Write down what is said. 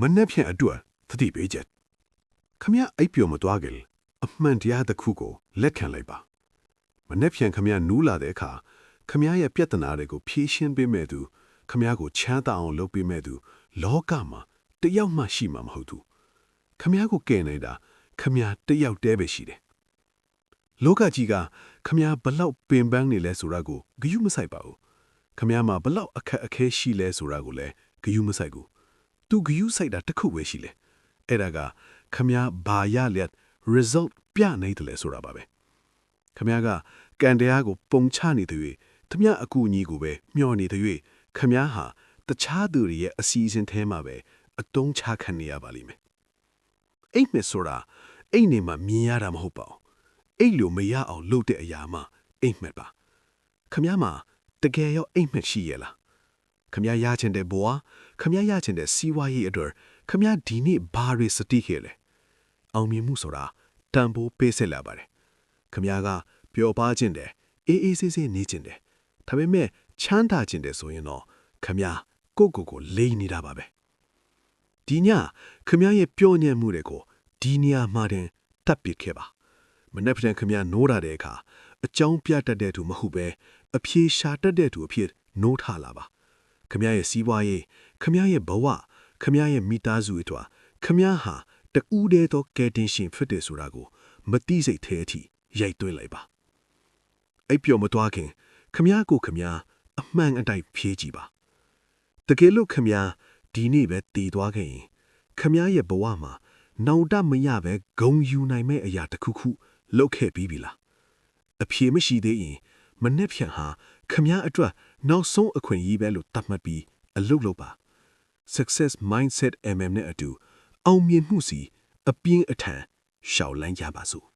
ne phen adua thati bejet khamya ai pyo motwagel amman tia da khu ko lekhan lai ba ne phen khamya nu la de kha khamya ye pyatana de ko phie shin pe me tu khamya ko chha ta aung lop pe me tu loka ma tayaw ma shi ma ma hou tu khamya ko ke nai da khamya tayaw te be shi de loka ji ga khamya balaw pin bang ni le sura ko gyu ma sai ba o khamya ma balaw akhat akhe shi le sura ko le gyu ma sai ko tu gyu sai da takhu we shi le ai da ga khamya ba ya let result ပြနိုင်တယ်ဆိုတာပါပဲခမ ्या ကကန်တရားကိုပုံချနေတဲ့၍သမျှအကူအညီကိုပဲမျှော်နေတဲ့၍ခမ ्या ဟာတခြားသူတွေရဲ့အစီအစဉ်ထဲမှာပဲအတုံးချခံနေရပါလိမ့်မယ်အိမ်မက်ဆိုတာအိမ်နေမှာမြင်ရတာမဟုတ်ပါဘူးအိမ်လိုမရအောင်လုပ်တဲ့အရာမှအိမ်မက်ပါခမ ्या မှာတကယ်ရောအိမ်မက်ရှိရဲ့လားခမ ्या ရချင်တဲ့ဘဝခမ ्या ရချင်တဲ့စီးပွားရေးအတွက်ခမ ्या ဒီနေ့ဘာတွေစတိခဲ့လဲအောင်မြင်မှုဆိုတာတန်ဖိုးပေးဆက်လာပါတယ်ခမ ्या ကပျော်ပါခြင်းတယ်အေးအေးဆေးဆေးနေခြင်းတယ်ဒါပေမဲ့ချမ်းသာခြင်းတယ်ဆိုရင်တော့ခမ ्या ကိုလိမ့်နေတာပါပဲဒီညခမ ्या ရဲ့ပျော်ညံ့မှုတွေကိုဒီနေရာမှာတင်တပ်ပစ်ခဲ့ပါမနေ့ကခမ ्या နိုးရတဲ့အခါအကြောင်းပြတတ်တဲ့သူမဟုတ်ပဲအဖြေရှာတတ်တဲ့သူအဖြစ်နိုးထလာပါခမ ्या ရဲ့စီးပွားရေးခမ ्या ရဲ့ဘဝခမ ्या ရဲ့မိသားစုအတွက်ခမ ्या ဟာတူးတဲ့တော့ကဲတင်ရှင်ဖြစ်တယ်ဆိုတာကိုမတိစိတ်သေးအထိရိုက်သွင်းလိုက်ပါအိပ်ပျော်မသွားခင်ခမ ्या ကိုခမ ्या အမှန်အတိုင်းဖြေးကြည့်ပါတကယ်လို့ခမ ्या ဒီနေ့ပဲတည်သွားခဲ့ရင်ခမ ्या ရဲ့ဘဝမှာနောင်တမရပဲဂုံယူနိုင်မဲ့အရာတစ်ခုခုလုပ်ခဲ့ပြီးပြီလားအဖြေမရှိသေးရင်မနေ့ဖြန်ဟာခမ ्या အတွက်နောက်ဆုံးအခွင့်အရေးပဲလို့သတ်မှတ်ပြီးအလုပ်လုပ်ပါ success mindset mm နဲ့အတူအောင်မြင်မှုစီအပြင်းအထန်ရှောက်လန်းကြပါစို့